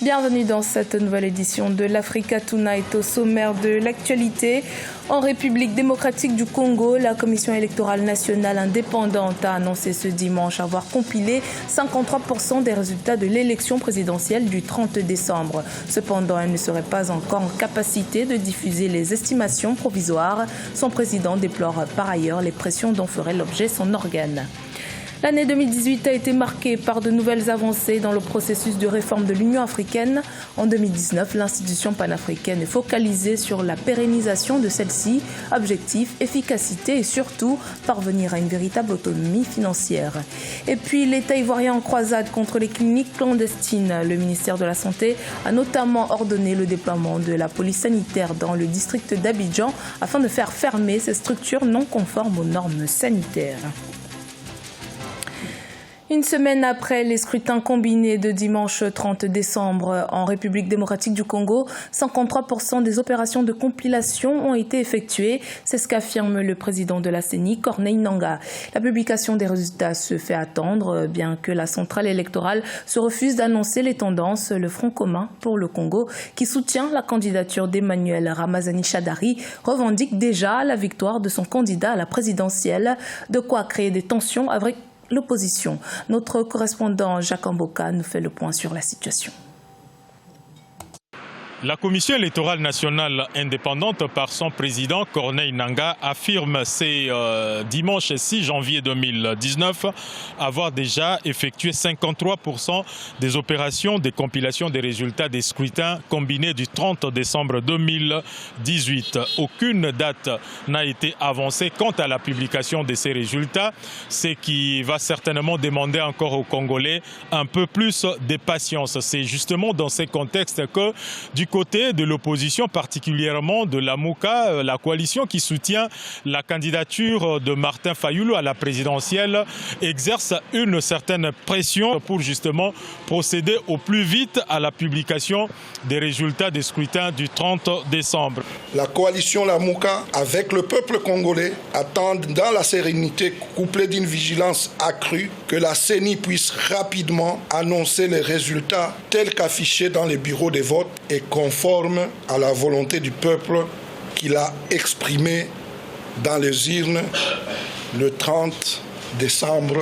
Bienvenue dans cette nouvelle édition de l'Africa Tonight. Au sommaire de l'actualité, en République démocratique du Congo, la Commission électorale nationale indépendante a annoncé ce dimanche avoir compilé 53% des résultats de l'élection présidentielle du 30 décembre. Cependant, elle ne serait pas encore en capacité de diffuser les estimations provisoires. Son président déplore par ailleurs les pressions dont ferait l'objet son organe. L'année 2018 a été marquée par de nouvelles avancées dans le processus de réforme de l'Union africaine. En 2019, l'institution panafricaine est focalisée sur la pérennisation de celle-ci, objectif, efficacité et surtout parvenir à une véritable autonomie financière. Et puis l'État ivoirien en croisade contre les cliniques clandestines. Le ministère de la Santé a notamment ordonné le déploiement de la police sanitaire dans le district d'Abidjan afin de faire fermer ces structures non conformes aux normes sanitaires. Une semaine après les scrutins combinés de dimanche 30 décembre en République démocratique du Congo, 53% des opérations de compilation ont été effectuées. C'est ce qu'affirme le président de la CENI, Corneille Nangaa. La publication des résultats se fait attendre, bien que la centrale électorale se refuse d'annoncer les tendances. Le Front commun pour le Congo, qui soutient la candidature d'Emmanuel Ramazani Shadari, revendique déjà la victoire de son candidat à la présidentielle, de quoi créer des tensions avec l'opposition. Notre correspondant Jacques Amboka nous fait le point sur la situation. La Commission électorale nationale indépendante, par son président Corneille Nangaa, affirme dimanche 6 janvier 2019 avoir déjà effectué 53% des opérations de compilation des résultats des scrutins combinés du 30 décembre 2018. Aucune date n'a été avancée quant à la publication de ces résultats, ce qui va certainement demander encore aux Congolais un peu plus de patience. C'est justement dans ce contexte que du côté de l'opposition, particulièrement de la MOUCA, la coalition qui soutient la candidature de Martin Fayulu à la présidentielle, exerce une certaine pression pour justement procéder au plus vite à la publication des résultats des scrutins du 30 décembre. La coalition La MOUCA, avec le peuple congolais, attend dans la sérénité couplée d'une vigilance accrue que la CENI puisse rapidement annoncer les résultats tels qu'affichés dans les bureaux de vote et conforme à la volonté du peuple qu'il a exprimée dans les urnes le 30 décembre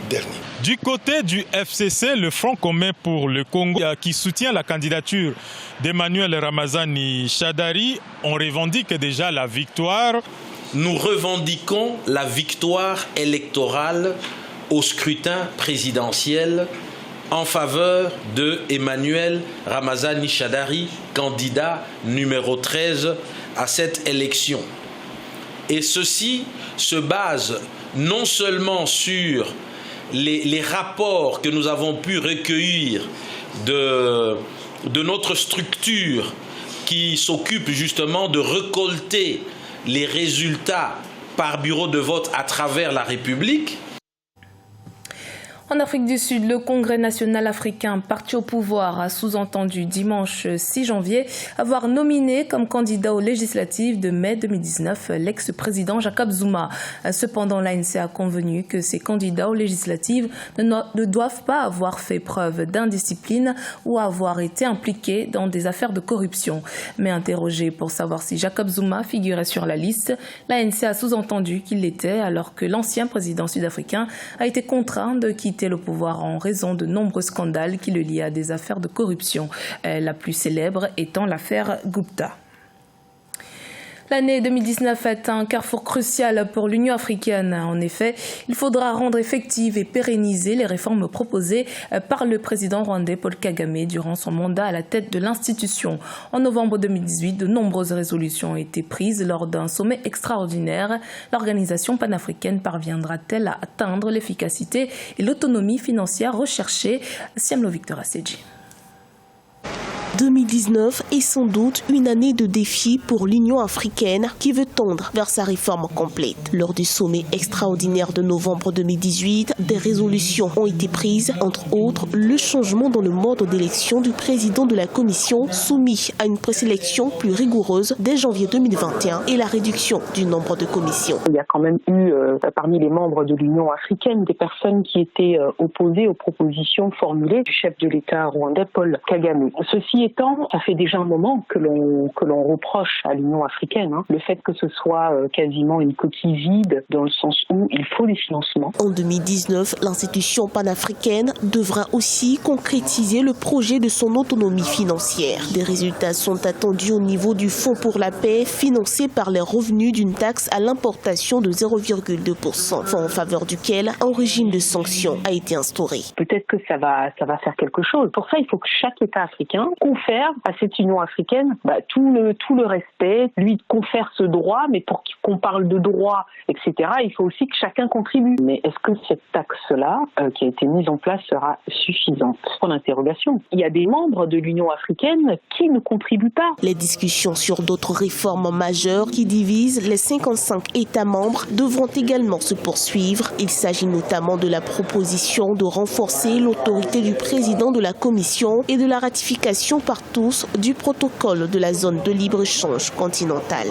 dernier. Du côté du FCC, le Front commun pour le Congo, qui soutient la candidature d'Emmanuel Ramazani Shadari, on revendique déjà la victoire. Nous revendiquons la victoire électorale au scrutin présidentiel en faveur de Emmanuel Ramazani Shadari, candidat numéro 13 à cette élection. Et ceci se base non seulement sur les rapports que nous avons pu recueillir de notre structure qui s'occupe justement de récolter les résultats par bureau de vote à travers la République. En Afrique du Sud, le Congrès national africain, parti au pouvoir, a sous-entendu dimanche 6 janvier avoir nominé comme candidat aux législatives de mai 2019 l'ex-président Jacob Zuma. Cependant, l'ANC a convenu que ces candidats aux législatives ne doivent pas avoir fait preuve d'indiscipline ou avoir été impliqués dans des affaires de corruption. Mais interrogé pour savoir si Jacob Zuma figurait sur la liste, l'ANC a sous-entendu qu'il l'était alors que l'ancien président sud-africain a été contraint de quitter le pouvoir en raison de nombreux scandales qui le liaient à des affaires de corruption, la plus célèbre étant l'affaire Gupta. L'année 2019 est un carrefour crucial pour l'Union africaine. En effet, il faudra rendre effectives et pérenniser les réformes proposées par le président rwandais Paul Kagame durant son mandat à la tête de l'institution. En novembre 2018, de nombreuses résolutions ont été prises lors d'un sommet extraordinaire. L'organisation panafricaine parviendra-t-elle à atteindre l'efficacité et l'autonomie financière recherchée? Siamlo Victor Asseji. 2019 est sans doute une année de défi pour l'Union africaine qui veut tendre vers sa réforme complète. Lors du sommet extraordinaire de novembre 2018, des résolutions ont été prises, entre autres le changement dans le mode d'élection du président de la Commission soumis à une présélection plus rigoureuse dès janvier 2021 et la réduction du nombre de commissions. Il y a quand même eu parmi les membres de l'Union africaine des personnes qui étaient opposées aux propositions formulées du chef de l'État rwandais Paul Kagame. Ceci étant, ça fait déjà un moment que l'on reproche à l'Union africaine le fait que ce soit quasiment une coquille vide dans le sens où il faut des financements. En 2019, l'institution panafricaine devra aussi concrétiser le projet de son autonomie financière. Des résultats sont attendus au niveau du Fonds pour la paix, financé par les revenus d'une taxe à l'importation de 0,2%, fonds en faveur duquel un régime de sanctions a été instauré. Peut-être que ça va faire quelque chose. Pour ça, il faut que chaque État africain confère à cette Union africaine tout le respect, lui confère ce droit, mais pour qu'on parle de droit, etc., il faut aussi que chacun contribue. Mais est-ce que cette taxe-là, qui a été mise en place, sera suffisante? Point d'interrogation. Il y a des membres de l'Union africaine qui ne contribuent pas. Les discussions sur d'autres réformes majeures qui divisent les 55 États membres devront également se poursuivre. Il s'agit notamment de la proposition de renforcer l'autorité du président de la Commission et de la ratification par tous du protocole de la zone de libre-échange continentale.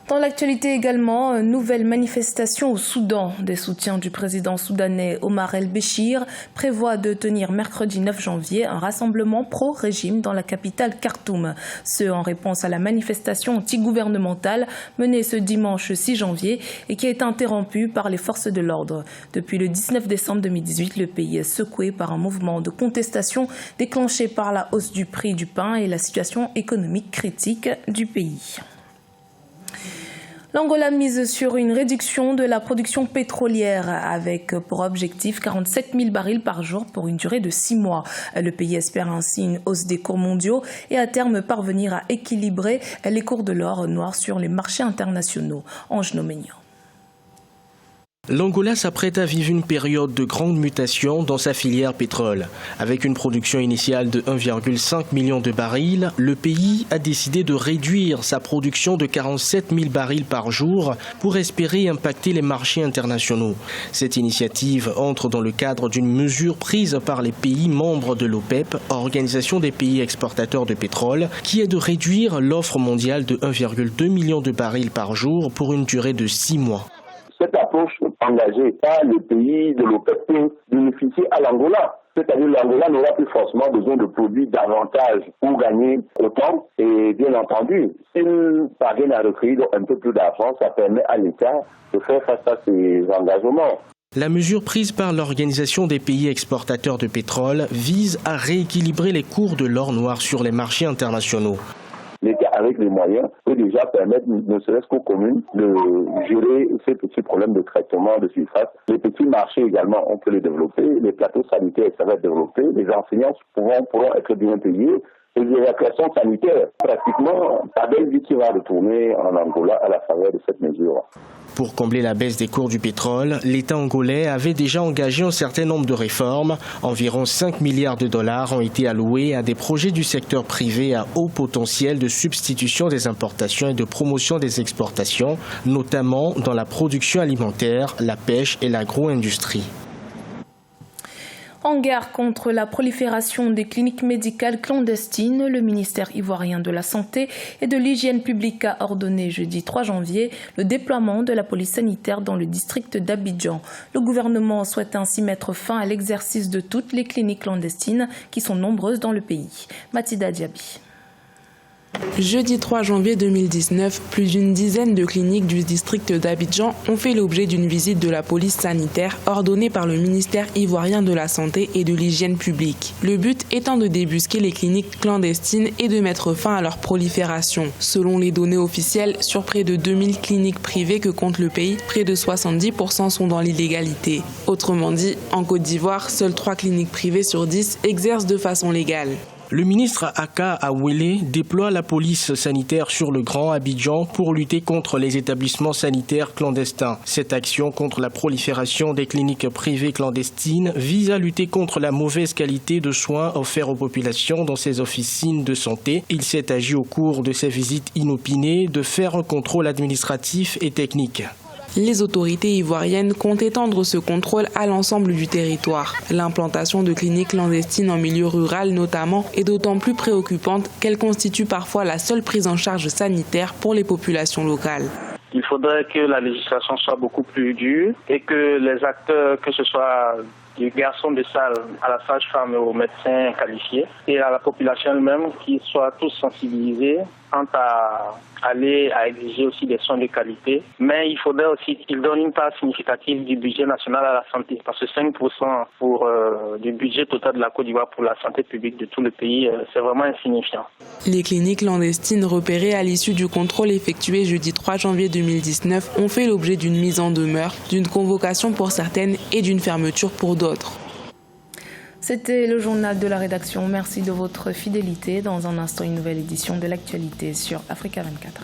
Dans l'actualité également, nouvelle manifestation au Soudan. Des soutiens du président soudanais Omar el-Béchir prévoient de tenir mercredi 9 janvier un rassemblement pro-régime dans la capitale Khartoum. Ce en réponse à la manifestation anti-gouvernementale menée ce dimanche 6 janvier et qui a été interrompue par les forces de l'ordre. Depuis le 19 décembre 2018, le pays est secoué par un mouvement de contestation déclenché par la hausse du prix du pain et la situation économique critique du pays. L'Angola mise sur une réduction de la production pétrolière avec pour objectif 47 000 barils par jour pour une durée de 6 mois. Le pays espère ainsi une hausse des cours mondiaux et à terme parvenir à équilibrer les cours de l'or noir sur les marchés internationaux. Ange Noménian. L'Angola s'apprête à vivre une période de grande mutation dans sa filière pétrole. Avec une production initiale de 1,5 million de barils, le pays a décidé de réduire sa production de 47 000 barils par jour pour espérer impacter les marchés internationaux. Cette initiative entre dans le cadre d'une mesure prise par les pays membres de l'OPEP, Organisation des pays exportateurs de pétrole, qui est de réduire l'offre mondiale de 1,2 million de barils par jour pour une durée de 6 mois. Cette approche engagée par les pays de l'OPEP peut bénéficier à l'Angola. C'est-à-dire l'Angola n'aura plus forcément besoin de produire davantage pour gagner autant. Et bien entendu, s'il parvient à recueillir un peu plus d'argent, ça permet à l'État de faire face à ses engagements. La mesure prise par l'Organisation des pays exportateurs de pétrole vise à rééquilibrer les cours de l'or noir sur les marchés internationaux. L'État, avec les moyens, peut déjà permettre, ne serait-ce qu'aux communes, de gérer ces petits problèmes de traitement de surface. Les petits marchés également, on peut les développer. Les plateaux sanitaires, ça va être développé. Les enseignants pourront être bien payés. Et les évacuations sanitaires, pratiquement, Abel dit qu'il va retourner en Angola à la faveur de cette mesure. Pour combler la baisse des cours du pétrole, l'État angolais avait déjà engagé un certain nombre de réformes. Environ 5 milliards de dollars ont été alloués à des projets du secteur privé à haut potentiel de substitution des importations et de promotion des exportations, notamment dans la production alimentaire, la pêche et l'agro-industrie. En guerre contre la prolifération des cliniques médicales clandestines, le ministère ivoirien de la Santé et de l'Hygiène publique a ordonné jeudi 3 janvier le déploiement de la police sanitaire dans le district d'Abidjan. Le gouvernement souhaite ainsi mettre fin à l'exercice de toutes les cliniques clandestines qui sont nombreuses dans le pays. Mathilda Diaby. Jeudi 3 janvier 2019, plus d'une dizaine de cliniques du district d'Abidjan ont fait l'objet d'une visite de la police sanitaire ordonnée par le ministère ivoirien de la Santé et de l'Hygiène publique. Le but étant de débusquer les cliniques clandestines et de mettre fin à leur prolifération. Selon les données officielles, sur près de 2000 cliniques privées que compte le pays, près de 70% sont dans l'illégalité. Autrement dit, en Côte d'Ivoire, seules 3 cliniques privées sur 10 exercent de façon légale. Le ministre Aka Awele déploie la police sanitaire sur le Grand Abidjan pour lutter contre les établissements sanitaires clandestins. Cette action contre la prolifération des cliniques privées clandestines vise à lutter contre la mauvaise qualité de soins offerts aux populations dans ces officines de santé. Il s'est agi au cours de ces visites inopinées de faire un contrôle administratif et technique. Les autorités ivoiriennes comptent étendre ce contrôle à l'ensemble du territoire. L'implantation de cliniques clandestines en milieu rural notamment est d'autant plus préoccupante qu'elle constitue parfois la seule prise en charge sanitaire pour les populations locales. Il faudrait que la législation soit beaucoup plus dure et que les acteurs, que ce soit du garçon de salle à la sage-femme et aux médecins qualifiés et à la population elle-même, qui soient tous sensibilisés quant à aller à exiger aussi des soins de qualité. Mais il faudrait aussi qu'ils donnent une part significative du budget national à la santé, parce que 5% du budget total de la Côte d'Ivoire pour la santé publique de tout le pays, c'est vraiment insignifiant. Les cliniques clandestines repérées à l'issue du contrôle effectué jeudi 3 janvier 2019 ont fait l'objet d'une mise en demeure, d'une convocation pour certaines et d'une fermeture pour d'autres. C'était le journal de la rédaction. Merci de votre fidélité. Dans un instant, une nouvelle édition de l'actualité sur Africa 24.